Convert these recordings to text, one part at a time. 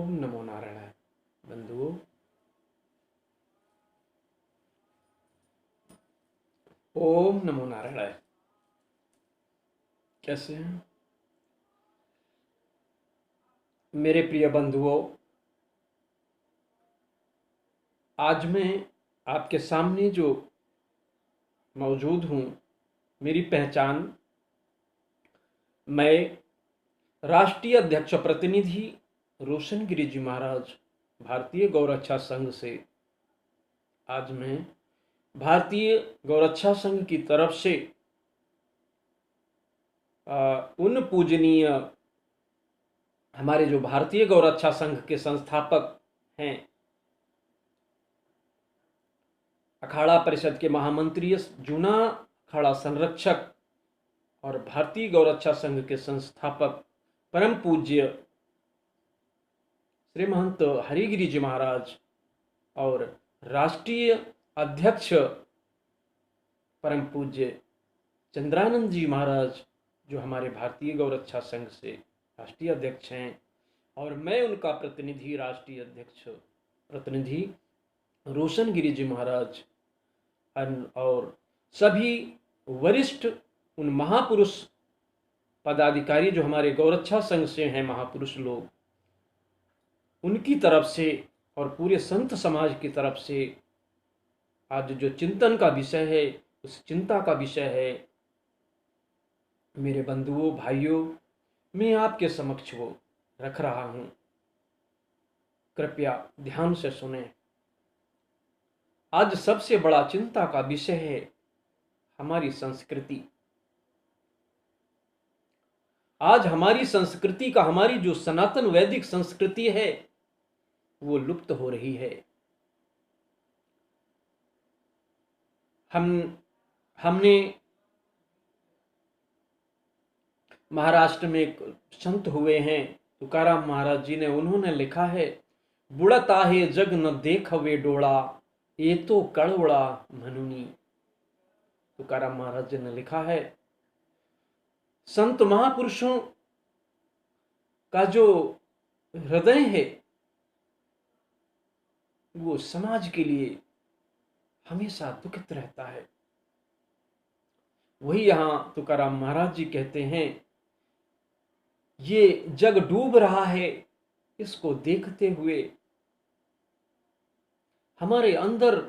ओम नमो नारायण। बंधुओं, ओम नमो नारायण। कैसे हैं मेरे प्रिय बंधुओं? आज मैं आपके सामने जो मौजूद हूँ, मेरी पहचान, मैं राष्ट्रीय अध्यक्ष प्रतिनिधि रोशन गिरी जी महाराज, भारतीय गौरक्षा संघ से। आज मैं भारतीय गौरक्षा संघ की तरफ से उन पूजनीय हमारे जो भारतीय गौरक्षा संघ के संस्थापक हैं, अखाड़ा परिषद के महामंत्री, जूना अखाड़ा संरक्षक और भारतीय गौरक्षा संघ के संस्थापक परम पूज्य श्री महंत हरिगिरी जी महाराज और राष्ट्रीय अध्यक्ष परम पूज्य चंद्रानंद जी महाराज, जो हमारे भारतीय गौरक्षा संघ से राष्ट्रीय अध्यक्ष हैं, और मैं उनका प्रतिनिधि, राष्ट्रीय अध्यक्ष प्रतिनिधि रोशन गिरी जी महाराज, और सभी वरिष्ठ उन महापुरुष पदाधिकारी जो हमारे गौरक्षा संघ से हैं, महापुरुष लोग, उनकी तरफ से और पूरे संत समाज की तरफ से आज जो चिंतन का विषय है, उस चिंता का विषय है, मेरे बंधुओं, भाइयों, मैं आपके समक्ष वो रख रहा हूं। कृपया ध्यान से सुने। आज सबसे बड़ा चिंता का विषय है हमारी संस्कृति। आज हमारी संस्कृति का, हमारी जो सनातन वैदिक संस्कृति है, वो लुप्त हो रही है। हमने महाराष्ट्र में एक संत हुए हैं तुकाराम महाराज जी ने, उन्होंने लिखा है, बुढ़त आहे जग न देखवे डोळा, ये तो कळवळा म्हणुनी। तुकाराम महाराज जी ने लिखा है, संत महापुरुषों का जो हृदय है वो समाज के लिए हमेशा दुखित रहता है। वही यहां तुकाराम महाराज जी कहते हैं, ये जग डूब रहा है, इसको देखते हुए हमारे अंदर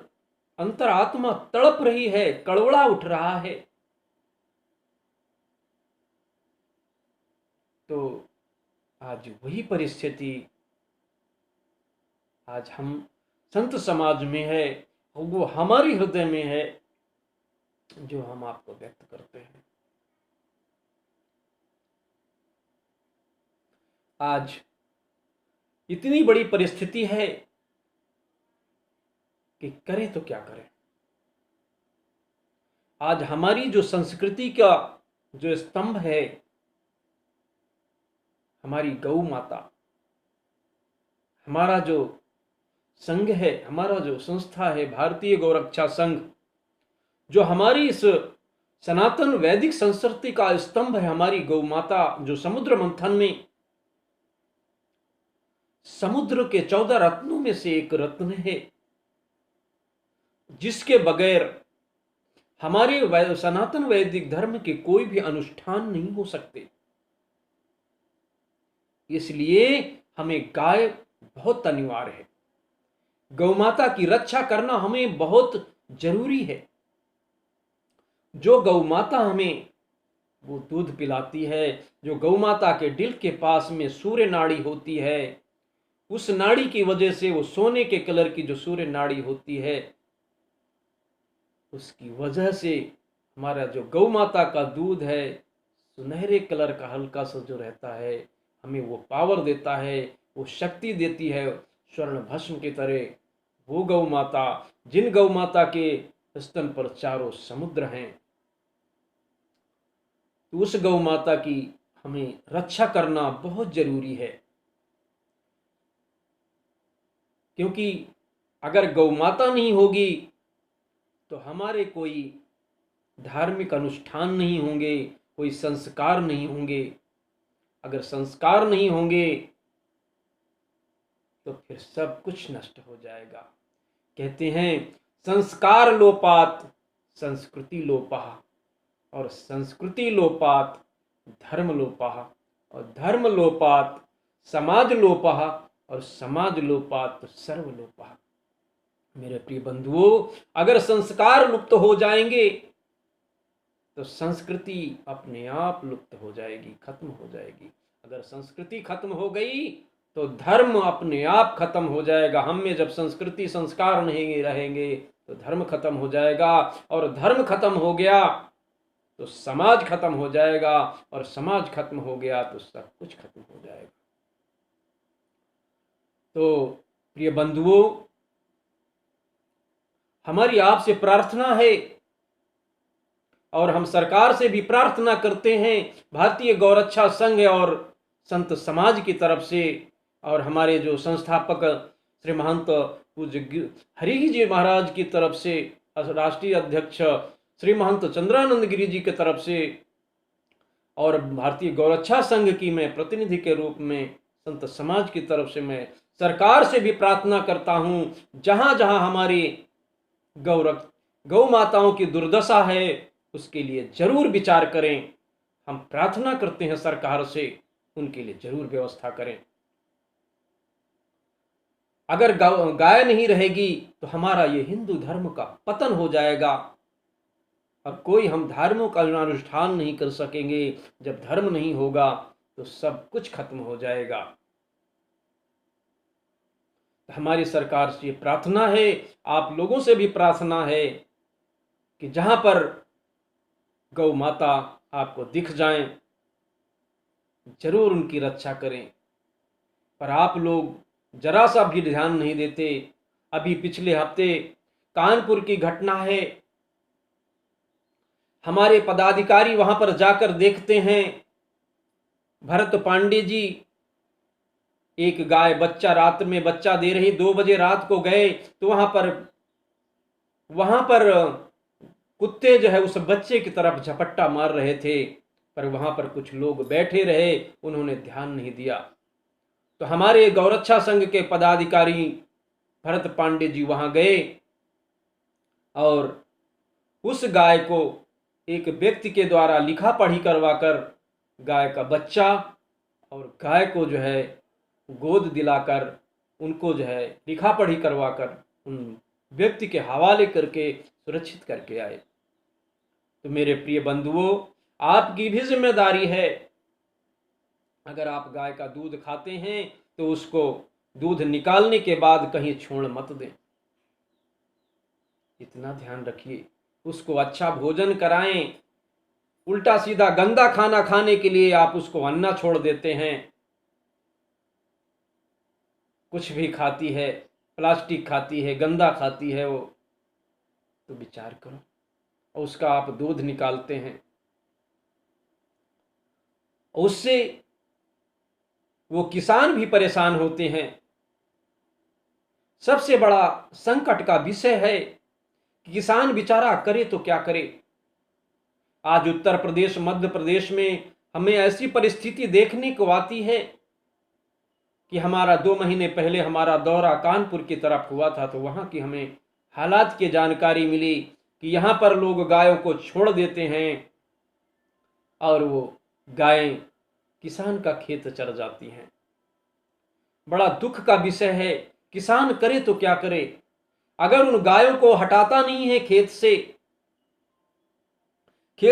अंतरात्मा तड़प रही है, कड़वड़ा उठ रहा है। तो आज वही परिस्थिति आज हम संत समाज में है, वो हमारी हृदय में है, जो हम आपको व्यक्त करते हैं। आज इतनी बड़ी परिस्थिति है कि करें तो क्या करें। आज हमारी जो संस्कृति का जो स्तंभ है, हमारी गौ माता, हमारा जो संघ है, हमारा जो संस्था है भारतीय गौरक्षा संघ, जो हमारी इस सनातन वैदिक संस्कृति का स्तंभ है, हमारी गौ माता, जो समुद्र मंथन में समुद्र के 14 रत्नों में से एक रत्न है, जिसके बगैर हमारे सनातन वैदिक धर्म के कोई भी अनुष्ठान नहीं हो सकते। इसलिए हमें गाय बहुत अनिवार्य है। गौ माता की रक्षा करना हमें बहुत जरूरी है। जो गौ माता हमें वो दूध पिलाती है, जो गौ माता के दिल के पास में सूर्य नाड़ी होती है, उस नाड़ी की वजह से, वो सोने के कलर की जो सूर्य नाड़ी होती है, उसकी वजह से हमारा जो गौ माता का दूध है, सुनहरे कलर का हल्का सा जो रहता है, हमें वो पावर देता है, वो शक्ति देती है स्वर्ण भस्म की तरह। वो गौ माता, जिन गौ माता के स्तन पर चारों समुद्र हैं, तो उस गौ माता की हमें रक्षा करना बहुत जरूरी है। क्योंकि अगर गौ माता नहीं होगी तो हमारे कोई धार्मिक अनुष्ठान नहीं होंगे, कोई संस्कार नहीं होंगे। अगर संस्कार नहीं होंगे तो फिर सब कुछ नष्ट हो जाएगा। कहते हैं संस्कार लोपात संस्कृति लोपः, और संस्कृति लोपात धर्म लोपः, और धर्म लोपात समाज लोपः, और समाज लोपात सर्व लोपः। मेरे प्रिय बंधुओं, अगर संस्कार लुप्त हो जाएंगे तो संस्कृति अपने आप लुप्त हो जाएगी, खत्म हो जाएगी। अगर संस्कृति खत्म हो गई तो धर्म अपने आप खत्म हो जाएगा। हम में जब संस्कृति संस्कार नहीं रहेंगे तो धर्म खत्म हो जाएगा, और धर्म खत्म हो गया तो समाज खत्म हो जाएगा, और समाज खत्म हो गया तो सब कुछ खत्म हो जाएगा। तो प्रिय बंधुओं, हमारी आपसे प्रार्थना है, और हम सरकार से भी प्रार्थना करते हैं, भारतीय गौरक्षा संघ और संत समाज की तरफ से, और हमारे जो संस्थापक श्री महंत पूज्य हरि जी महाराज की तरफ से, राष्ट्रीय अध्यक्ष श्री महंत चंद्रानंद गिरी जी की तरफ से, और भारतीय गौरक्षा संघ की मैं प्रतिनिधि के रूप में संत समाज की तरफ से मैं सरकार से भी प्रार्थना करता हूं, जहां जहां हमारी गौ माताओं की दुर्दशा है उसके लिए जरूर विचार करें। हम प्रार्थना करते हैं सरकार से, उनके लिए जरूर व्यवस्था करें। अगर गाय नहीं रहेगी तो हमारा ये हिंदू धर्म का पतन हो जाएगा, और कोई हम धार्मिक अनुष्ठान नहीं कर सकेंगे। जब धर्म नहीं होगा तो सब कुछ खत्म हो जाएगा। हमारी सरकार से प्रार्थना है, आप लोगों से भी प्रार्थना है कि जहां पर गौ माता आपको दिख जाएं, जरूर उनकी रक्षा करें। पर आप लोग जरा सा भी ध्यान नहीं देते। अभी पिछले हफ्ते कानपुर की घटना है, हमारे पदाधिकारी वहां पर जाकर देखते हैं, भरत पांडे जी, एक गाय बच्चा रात में बच्चा दे रही, 2 बजे रात को गए तो वहां पर कुत्ते जो है उस बच्चे की तरफ झपट्टा मार रहे थे, पर वहां पर कुछ लोग बैठे रहे, उन्होंने ध्यान नहीं दिया। तो हमारे गौरक्षा संघ के पदाधिकारी भरत पांडे जी वहां गए, और उस गाय को एक व्यक्ति के द्वारा लिखा पढ़ी करवाकर गाय का बच्चा और गाय को जो है गोद दिलाकर, उनको जो है लिखा पढ़ी करवाकर उन व्यक्ति के हवाले करके सुरक्षित करके आए। तो मेरे प्रिय बंधुओं, आपकी भी जिम्मेदारी है, अगर आप गाय का दूध खाते हैं तो उसको दूध निकालने के बाद कहीं छोड़ मत दें। इतना ध्यान रखिए, उसको अच्छा भोजन कराएं। उल्टा सीधा गंदा खाना खाने के लिए आप उसको अन्ना छोड़ देते हैं, कुछ भी खाती है, प्लास्टिक खाती है, गंदा खाती है वो, तो विचार करो। और उसका आप दूध निकालते हैं, उससे वो किसान भी परेशान होते हैं। सबसे बड़ा संकट का विषय है कि किसान बेचारा करे तो क्या करे। आज उत्तर प्रदेश, मध्य प्रदेश में हमें ऐसी परिस्थिति देखने को आती है कि हमारा 2 महीने पहले हमारा दौरा कानपुर की तरफ हुआ था, तो वहां की हमें हालात की जानकारी मिली कि यहां पर लोग गायों को छोड़ देते हैं, और वो गायें किसान का खेत चर जाती हैं। बड़ा दुख का विषय है। किसान करे तो क्या करे, अगर उन गायों को हटाता नहीं है खेत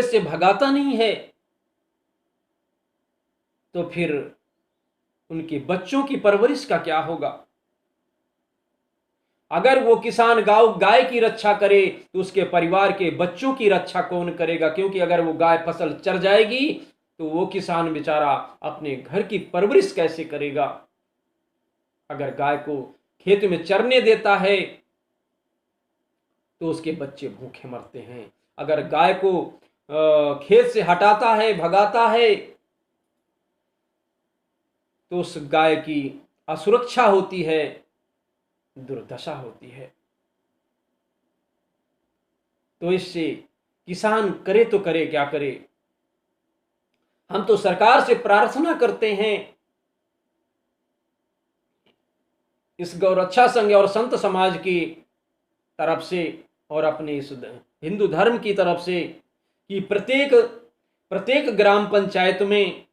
से भगाता नहीं है, तो फिर उनके बच्चों की परवरिश का क्या होगा। अगर वो किसान गाय की रक्षा करे तो उसके परिवार के बच्चों की रक्षा कौन करेगा, क्योंकि अगर वो गाय फसल चर जाएगी तो वो किसान बेचारा अपने घर की परवरिश कैसे करेगा। अगर गाय को खेत में चरने देता है तो उसके बच्चे भूखे मरते हैं। अगर गाय को खेत से हटाता है, भगाता है, तो उस गाय की असुरक्षा होती है, दुर्दशा होती है। तो इससे किसान करे तो करे क्या करे। हम तो सरकार से प्रार्थना करते हैं इस गौरक्षा संघ और संत समाज की तरफ से और अपने इस हिंदू धर्म की तरफ से कि प्रत्येक प्रत्येक ग्राम पंचायत में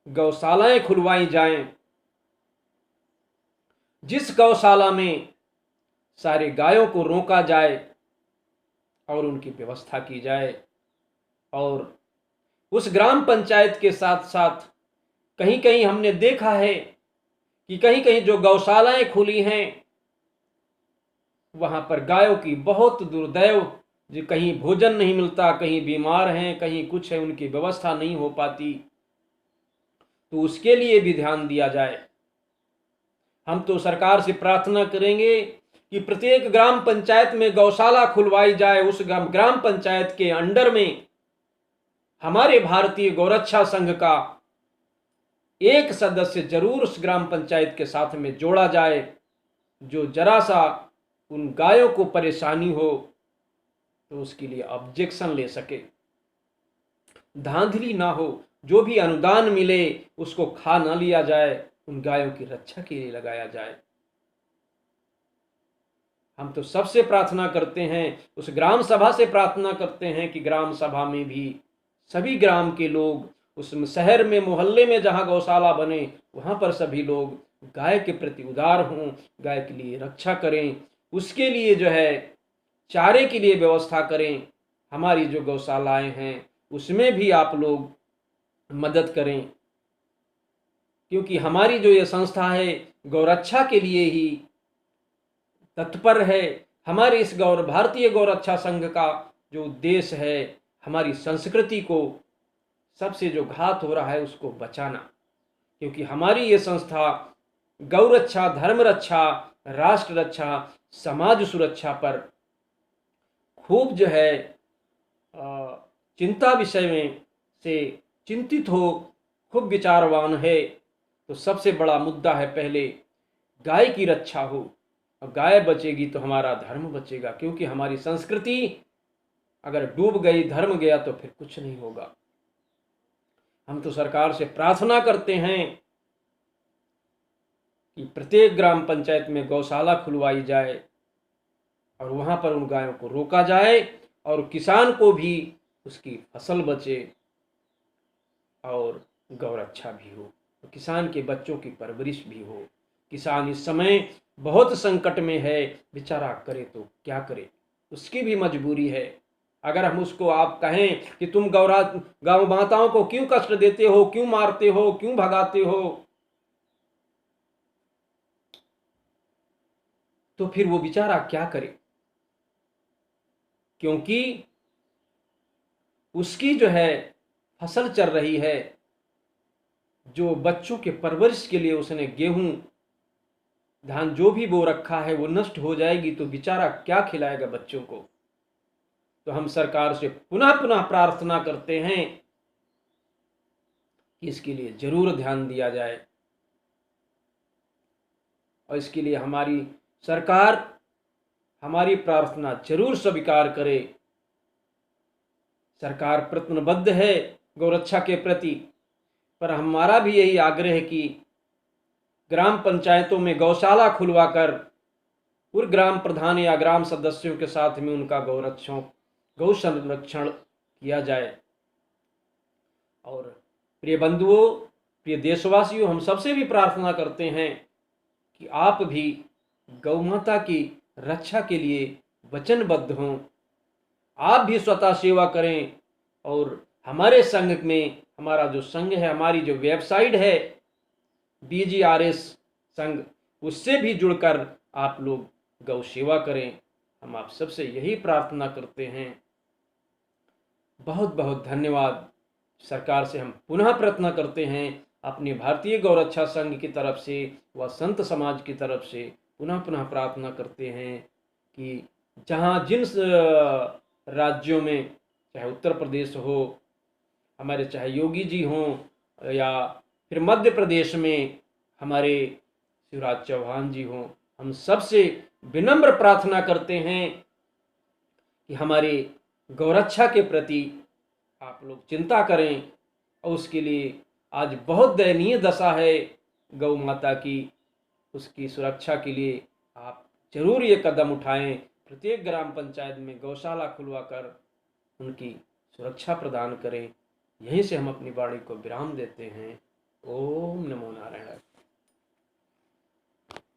गौशालाएं खुलवाई जाएं, जिस गौशाला में सारे गायों को रोका जाए और उनकी व्यवस्था की जाए। और उस ग्राम पंचायत के साथ साथ कहीं कहीं हमने देखा है कि कहीं कहीं जो गौशालाएं खुली हैं वहां पर गायों की बहुत दुर्दैव, जो कहीं भोजन नहीं मिलता, कहीं बीमार हैं, कहीं कुछ है, उनकी व्यवस्था नहीं हो पाती, तो उसके लिए भी ध्यान दिया जाए। हम तो सरकार से प्रार्थना करेंगे कि प्रत्येक ग्राम पंचायत में गौशाला खुलवाई जाए। उस ग्राम पंचायत के अंडर में हमारे भारतीय गौरक्षा संघ का एक सदस्य जरूर उस ग्राम पंचायत के साथ में जोड़ा जाए, जो जरा सा उन गायों को परेशानी हो तो उसके लिए ऑब्जेक्शन ले सके, धांधली ना हो, जो भी अनुदान मिले उसको खा ना लिया जाए, उन गायों की रक्षा के लिए लगाया जाए। हम तो सबसे प्रार्थना करते हैं, उस ग्राम सभा से प्रार्थना करते हैं कि ग्राम सभा में भी सभी ग्राम के लोग, उस शहर में मोहल्ले में जहां गौशाला बने वहां पर सभी लोग गाय के प्रति उदार हों, गाय के लिए रक्षा करें, उसके लिए जो है चारे के लिए व्यवस्था करें। हमारी जो गौशालाएं हैं उसमें भी आप लोग मदद करें, क्योंकि हमारी जो ये संस्था है गौरक्षा के लिए ही तत्पर है। हमारे इस भारतीय गौरक्षा संघ का जो उद्देश्य है हमारी संस्कृति को सबसे जो घात हो रहा है उसको बचाना, क्योंकि हमारी ये संस्था गौरक्षा, धर्म रक्षा, राष्ट्र रक्षा, समाज सुरक्षा पर खूब जो है चिंता विषय में से चिंतित हो, खूब विचारवान है। तो सबसे बड़ा मुद्दा है पहले गाय की रक्षा हो, और गाय बचेगी तो हमारा धर्म बचेगा, क्योंकि हमारी संस्कृति अगर डूब गई, धर्म गया तो फिर कुछ नहीं होगा। हम तो सरकार से प्रार्थना करते हैं कि प्रत्येक ग्राम पंचायत में गौशाला खुलवाई जाए और वहां पर उन गायों को रोका जाए और किसान को भी उसकी फसल बचे और गौरक्षा भी हो, तो किसान के बच्चों की परवरिश भी हो। किसान इस समय बहुत संकट में है, बेचारा करे तो क्या करे, उसकी भी मजबूरी है। अगर हम उसको आप कहें कि तुम गौ माताओं को क्यों कष्ट देते हो, क्यों मारते हो, क्यों भगाते हो, तो फिर वो बेचारा क्या करे, क्योंकि उसकी जो है फसल चल रही है, जो बच्चों के परवरिश के लिए उसने गेहूं धान जो भी बो रखा है वो नष्ट हो जाएगी, तो बेचारा क्या खिलाएगा बच्चों को। तो हम सरकार से पुनः पुनः प्रार्थना करते हैं कि इसके लिए जरूर ध्यान दिया जाए, और इसके लिए हमारी सरकार हमारी प्रार्थना जरूर स्वीकार करे। सरकार प्रतिबद्ध है गौरक्षा के प्रति, पर हमारा भी यही आग्रह है कि ग्राम पंचायतों में गौशाला खुलवाकर पूर्व ग्राम प्रधान या ग्राम सदस्यों के साथ में उनका गौ संरक्षण किया जाए। और प्रिय बंधुओं, प्रिय देशवासियों, हम सबसे भी प्रार्थना करते हैं कि आप भी गौ माता की रक्षा के लिए वचनबद्ध हों, आप भी स्वतः सेवा करें। और हमारे संघ में, हमारा जो संघ है, हमारी जो वेबसाइट है BGRS संघ, उससे भी जुड़कर आप लोग गौ सेवा करें। हम आप सबसे यही प्रार्थना करते हैं। बहुत बहुत धन्यवाद। सरकार से हम पुनः प्रार्थना करते हैं, अपने भारतीय गौरक्षा संघ की तरफ से व संत समाज की तरफ से पुनः पुनः प्रार्थना करते हैं कि जहाँ जिन राज्यों में, चाहे उत्तर प्रदेश हो, हमारे चाहे योगी जी हों, या फिर मध्य प्रदेश में हमारे शिवराज चौहान जी हों, हम सबसे विनम्र प्रार्थना करते हैं कि हमारे गौरक्षा के प्रति आप लोग चिंता करें। और उसके लिए आज बहुत दयनीय दशा है गौ माता की, उसकी सुरक्षा के लिए आप जरूर ये कदम उठाएं। प्रत्येक ग्राम पंचायत में गौशाला खुलवाकर उनकी सुरक्षा प्रदान करें। यहीं से हम अपनी वाणी को विराम देते हैं। ओम नमो नारायण।